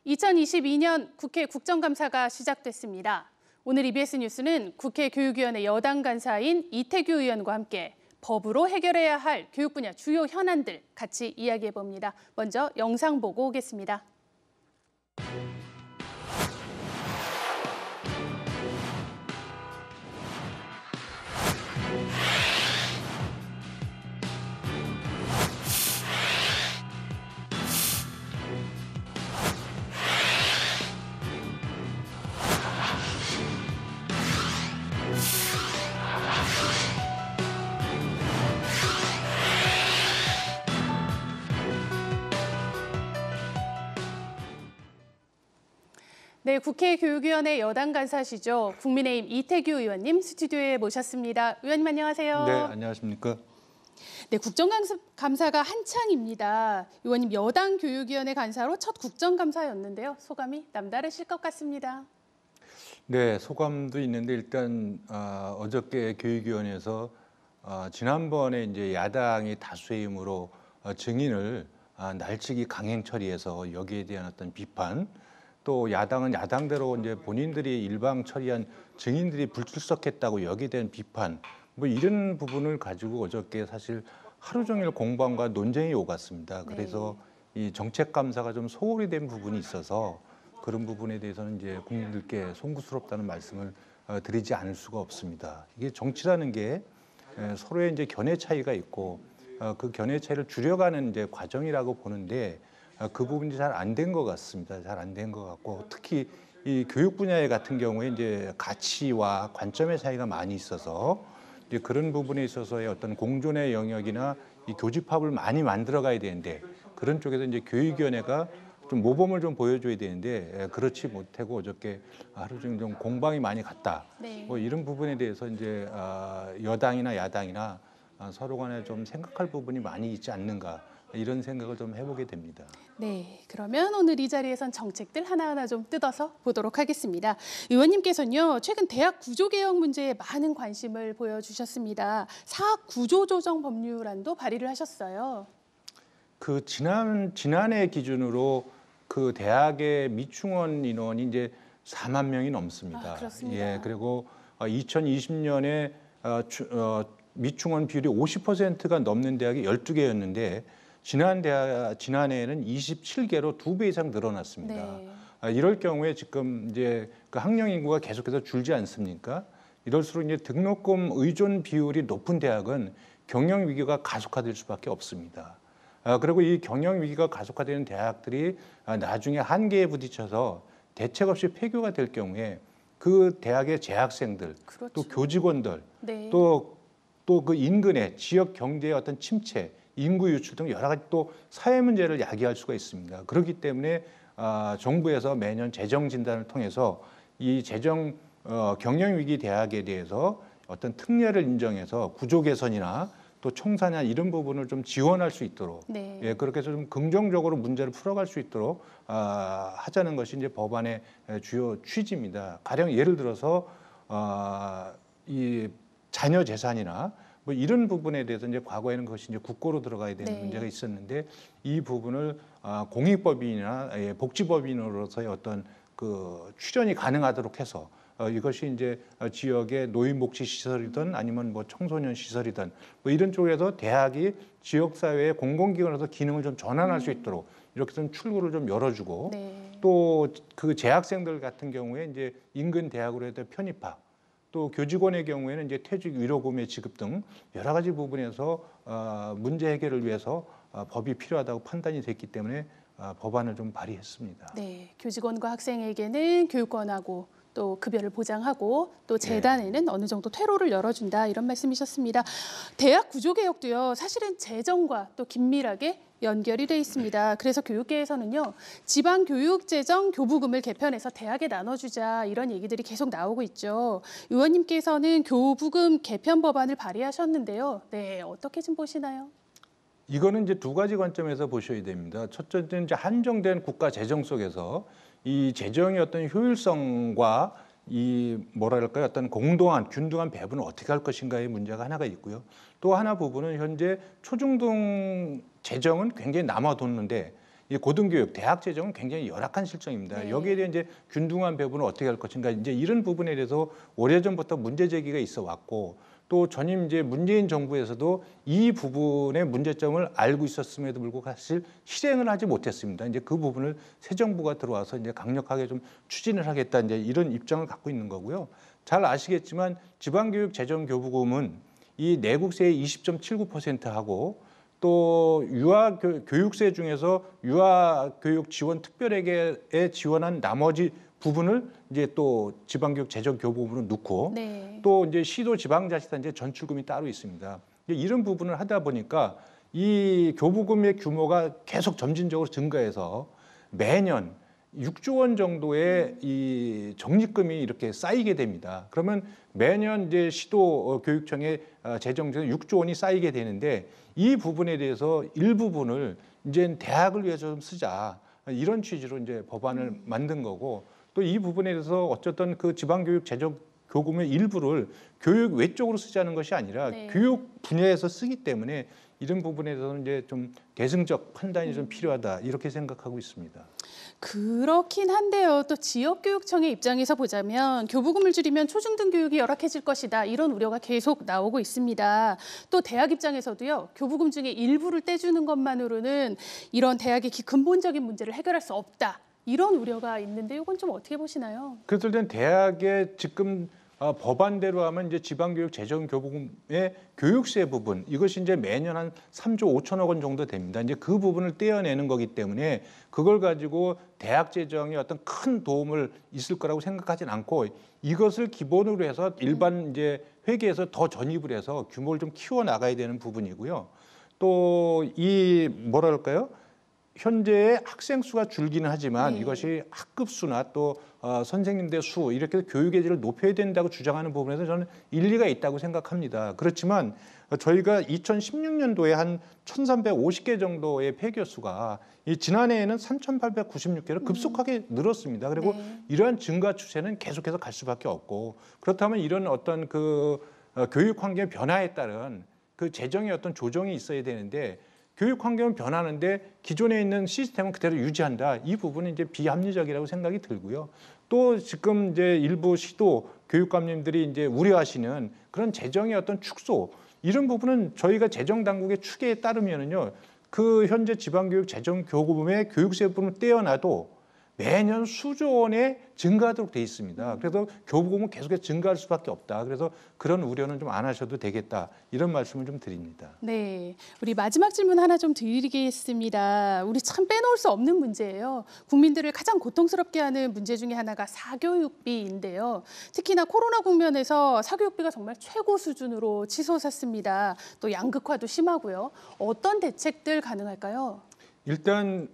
2022년 국회 국정감사가 시작됐습니다. 오늘 EBS 뉴스는 국회 교육위원회 여당 간사인 이태규 의원과 함께 법으로 해결해야 할 교육 분야 주요 현안들 같이 이야기해봅니다. 먼저 영상 보고 오겠습니다. 네, 국회 교육위원회 여당 간사시죠. 국민의힘 이태규 의원님 스튜디오에 모셨습니다. 의원님 안녕하세요. 네, 안녕하십니까. 네, 국정감사가 한창입니다. 의원님 여당 교육위원회 간사로 첫 국정감사였는데요. 소감이 남다르실 것 같습니다. 네, 소감도 있는데 일단 어저께 교육위원회에서 지난번에 이제 야당이 다수의 힘으로 증인을 날치기 강행 처리해서 여기에 대한 어떤 비판, 또 야당은 야당대로 이제 본인들이 일방 처리한 증인들이 불출석했다고 여기에 대한 비판, 뭐 이런 부분을 가지고 어저께 사실 하루 종일 공방과 논쟁이 오갔습니다. 그래서 이 정책 감사가 좀 소홀히 된 부분이 있어서 그런 부분에 대해서는 이제 국민들께 송구스럽다는 말씀을 드리지 않을 수가 없습니다. 이게 정치라는 게 서로의 이제 견해 차이가 있고 그 견해 차이를 줄여가는 이제 과정이라고 보는데 그 부분이 잘 안 된 것 같습니다. 잘 안 된 것 같고 특히 이 교육 분야에 같은 경우에 이제 가치와 관점의 차이가 많이 있어서 이제 그런 부분에 있어서의 어떤 공존의 영역이나 이 교집합을 많이 만들어 가야 되는데 그런 쪽에서 이제 교육위원회가 좀 모범을 좀 보여줘야 되는데 그렇지 못하고 어저께 하루 종일 좀 공방이 많이 갔다. 네. 뭐 이런 부분에 대해서 이제 여당이나 야당이나 서로 간에 좀 생각할 부분이 많이 있지 않는가. 이런 생각을 좀 해보게 됩니다. 네, 그러면 오늘 이 자리에선 정책들 하나하나 좀 뜯어서 보도록 하겠습니다. 의원님께서는요, 최근 대학 구조개혁 문제에 많은 관심을 보여주셨습니다. 사학 구조조정 법률안도 발의를 하셨어요. 그 지난해 기준으로 그 대학의 미충원 인원이 이제 4만 명이 넘습니다. 그렇습니다. 예, 그리고 2020년에 미충원 비율이 50%가 넘는 대학이 12개였는데 지난해에는 27개로 2배 이상 늘어났습니다. 네. 이럴 경우에 지금 이제 그 학령 인구가 계속해서 줄지 않습니까? 이럴수록 이제 등록금 의존 비율이 높은 대학은 경영 위기가 가속화될 수밖에 없습니다. 그리고 이 경영 위기가 가속화되는 대학들이 나중에 한계에 부딪혀서 대책 없이 폐교가 될 경우에 그 대학의 재학생들, 그렇죠. 또 교직원들, 네. 또 그 인근의 지역 경제의 어떤 침체, 인구 유출 등 여러 가지 또 사회 문제를 야기할 수가 있습니다. 그렇기 때문에 정부에서 매년 재정 진단을 통해서 이 경영 위기 대학에 대해서 어떤 특례를 인정해서 구조 개선이나 또 청사냐 이런 부분을 좀 지원할 수 있도록 네. 예, 그렇게 해서 좀 긍정적으로 문제를 풀어갈 수 있도록 하자는 것이 이제 법안의 주요 취지입니다. 가령 예를 들어서 이 자녀 재산이나 뭐 이런 부분에 대해서 이제 과거에는 그것이 이제 국고로 들어가야 되는 문제가 있었는데 이 부분을 공익법인이나 복지법인으로서의 어떤 그 출연이 가능하도록 해서 이것이 이제 지역의 노인복지 시설이든 아니면 뭐 청소년 시설이든 뭐 이런 쪽에서 대학이 지역사회의 공공기관에서 기능을 좀 전환할 수 있도록 이렇게 좀 출구를 좀 열어주고 또 그 재학생들 같은 경우에 이제 인근 대학으로 해서 편입학 또 교직원의 경우에는 이제 퇴직 위로금의 지급 등 여러 가지 부분에서 문제 해결을 위해서 법이 필요하다고 판단이 됐기 때문에 법안을 좀 발의했습니다. 네, 교직원과 학생에게는 교육권하고 또 급여를 보장하고 또 재단에는 어느 정도 퇴로를 열어준다 이런 말씀이셨습니다. 대학 구조개혁도요, 사실은 재정과 또 긴밀하게 연결이 돼 있습니다. 그래서 교육계에서는요, 지방교육재정 교부금을 개편해서 대학에 나눠주자 이런 얘기들이 계속 나오고 있죠. 의원님께서는 교부금 개편 법안을 발의하셨는데요. 네, 어떻게 좀 보시나요? 이거는 이제 두 가지 관점에서 보셔야 됩니다. 첫째는 이제 한정된 국가 재정 속에서 이 재정의 어떤 효율성과 이 뭐랄까요 어떤 공동한 균등한 배분을 어떻게 할 것인가의 문제가 하나가 있고요. 또 하나 부분은 현재 초중등 재정은 굉장히 남아도는데 이 고등교육, 대학 재정은 굉장히 열악한 실정입니다. 네. 여기에 대한 이제 균등한 배분을 어떻게 할 것인가 이제 이런 부분에 대해서 오래전부터 문제 제기가 있어 왔고 또 전임 이제 문재인 정부에서도 이 부분의 문제점을 알고 있었음에도 불구하고 사실 실행을 하지 못했습니다. 이제 그 부분을 새 정부가 들어와서 이제 강력하게 좀 추진을 하겠다 이제 이런 입장을 갖고 있는 거고요. 잘 아시겠지만 지방교육재정교부금은 이 내국세의 20.79%하고 또 유아교육세 중에서 유아교육 지원 특별회계에 지원한 나머지 부분을 이제 또 지방교육재정교부금으로 넣고 네. 또 이제 시도 지방자치단체 전출금이 따로 있습니다. 이런 부분을 하다 보니까 이 교부금의 규모가 계속 점진적으로 증가해서 매년 6조 원 정도의 이 적립금이 이렇게 쌓이게 됩니다. 그러면 매년 이제 시도 교육청의 재정에서 6조 원이 쌓이게 되는데 이 부분에 대해서 일부분을 이제 대학을 위해서 좀 쓰자 이런 취지로 이제 법안을 만든 거고 또 이 부분에 대해서 어쨌든 그 지방교육 재정 교금의 일부를 교육 외적으로 쓰자는 것이 아니라 네. 교육 분야에서 쓰기 때문에 이런 부분에 대해서는 이제 좀 대승적 판단이 좀 필요하다 이렇게 생각하고 있습니다. 그렇긴 한데요. 또 지역교육청의 입장에서 보자면 교부금을 줄이면 초중등 교육이 열악해질 것이다. 이런 우려가 계속 나오고 있습니다. 또 대학 입장에서도요. 교부금 중에 일부를 떼주는 것만으로는 이런 대학의 근본적인 문제를 해결할 수 없다. 이런 우려가 있는데 이건 좀 어떻게 보시나요? 그래서 일단 대학의 지금 법안대로 하면 이제 지방교육 재정교부금의 교육세 부분 이것이 이제 매년 한 3조 5천억 원 정도 됩니다. 이제 그 부분을 떼어내는 거기 때문에 그걸 가지고 대학 재정에 어떤 큰 도움을 있을 거라고 생각하진 않고 이것을 기본으로 해서 일반 이제 회계에서 더 전입을 해서 규모를 좀 키워 나가야 되는 부분이고요. 또 이 뭐랄까요? 현재의 학생 수가 줄기는 하지만 네. 이것이 학급 수나 또 선생님들 수 이렇게 교육의 질을 높여야 된다고 주장하는 부분에서 저는 일리가 있다고 생각합니다. 그렇지만 저희가 2016년도에 한 1,350개 정도의 폐교 수가 이 지난해에는 3,896개로 급속하게 늘었습니다. 그리고 네. 이러한 증가 추세는 계속해서 갈 수밖에 없고 그렇다면 이런 어떤 그 교육 환경 변화에 따른 그 재정의 어떤 조정이 있어야 되는데 교육 환경은 변하는데 기존에 있는 시스템은 그대로 유지한다. 이 부분은 이제 비합리적이라고 생각이 들고요. 또 지금 이제 일부 시도 교육감님들이 이제 우려하시는 그런 재정의 어떤 축소 이런 부분은 저희가 재정 당국의 추계에 따르면은요. 그 현재 지방교육 재정 교부금의 교육세 부분을 떼어놔도 매년 수조 원에 증가하도록 돼 있습니다. 그래서 교부금은 계속해서 증가할 수밖에 없다. 그래서 그런 우려는 좀 안 하셔도 되겠다. 이런 말씀을 좀 드립니다. 네, 우리 마지막 질문 하나 좀 드리겠습니다. 우리 참 빼놓을 수 없는 문제예요. 국민들을 가장 고통스럽게 하는 문제 중에 하나가 사교육비인데요. 특히나 코로나 국면에서 사교육비가 정말 최고 수준으로 치솟았습니다. 또 양극화도 심하고요. 어떤 대책들 가능할까요? 일단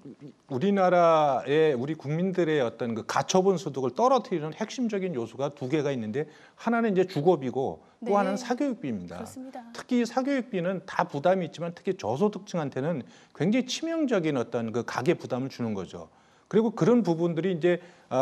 우리나라의 우리 국민들의 어떤 그 가처분 소득을 떨어뜨리는 핵심적인 요소가 두 개가 있는데 하나는 이제 주거비고 또 네. 하나는 사교육비입니다. 그렇습니다. 특히 사교육비는 다 부담이 있지만 특히 저소득층한테는 굉장히 치명적인 어떤 그 가계 부담을 주는 거죠. 그리고 그런 부분들이 이제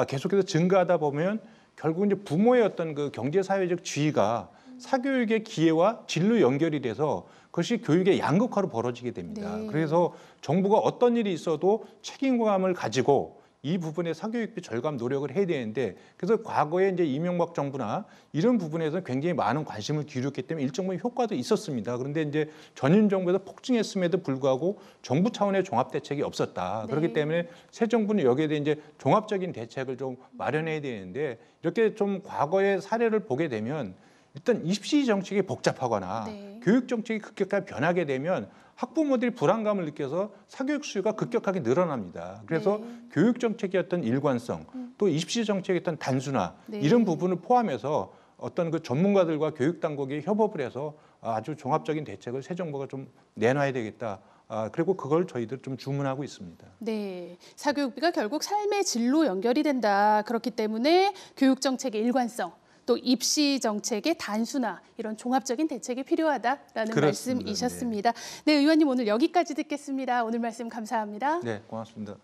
계속해서 증가하다 보면 결국 이제 부모의 어떤 그 경제 사회적 지위가 사교육의 기회와 진로 연결이 돼서 그것이 교육의 양극화로 벌어지게 됩니다. 네. 그래서 정부가 어떤 일이 있어도 책임감을 가지고 이 부분에 사교육비 절감 노력을 해야 되는데 그래서 과거에 이제 이명박 정부나 이런 부분에서 굉장히 많은 관심을 기울였기 때문에 일정 부분 효과도 있었습니다. 그런데 이제 전임 정부에서 폭증했음에도 불구하고 정부 차원의 종합 대책이 없었다. 네. 그렇기 때문에 새 정부는 여기에 대해 이제 종합적인 대책을 좀 마련해야 되는데 이렇게 좀 과거의 사례를 보게 되면 일단 입시 정책이 복잡하거나 네. 교육 정책이 급격하게 변하게 되면 학부모들이 불안감을 느껴서 사교육 수요가 급격하게 늘어납니다. 그래서 네. 교육 정책의 어떤 일관성, 또 입시 정책의 어떤 단순화 네. 이런 부분을 포함해서 어떤 그 전문가들과 교육 당국이 협업을 해서 아주 종합적인 대책을 새 정부가 좀 내놔야 되겠다. 그리고 그걸 저희들 좀 주문하고 있습니다. 네, 사교육비가 결국 삶의 질로 연결이 된다. 그렇기 때문에 교육 정책의 일관성, 또 입시 정책의 단순화 이런 종합적인 대책이 필요하다라는 그렇습니다. 말씀이셨습니다. 네, 의원님 오늘 여기까지 듣겠습니다. 오늘 말씀 감사합니다. 네, 고맙습니다.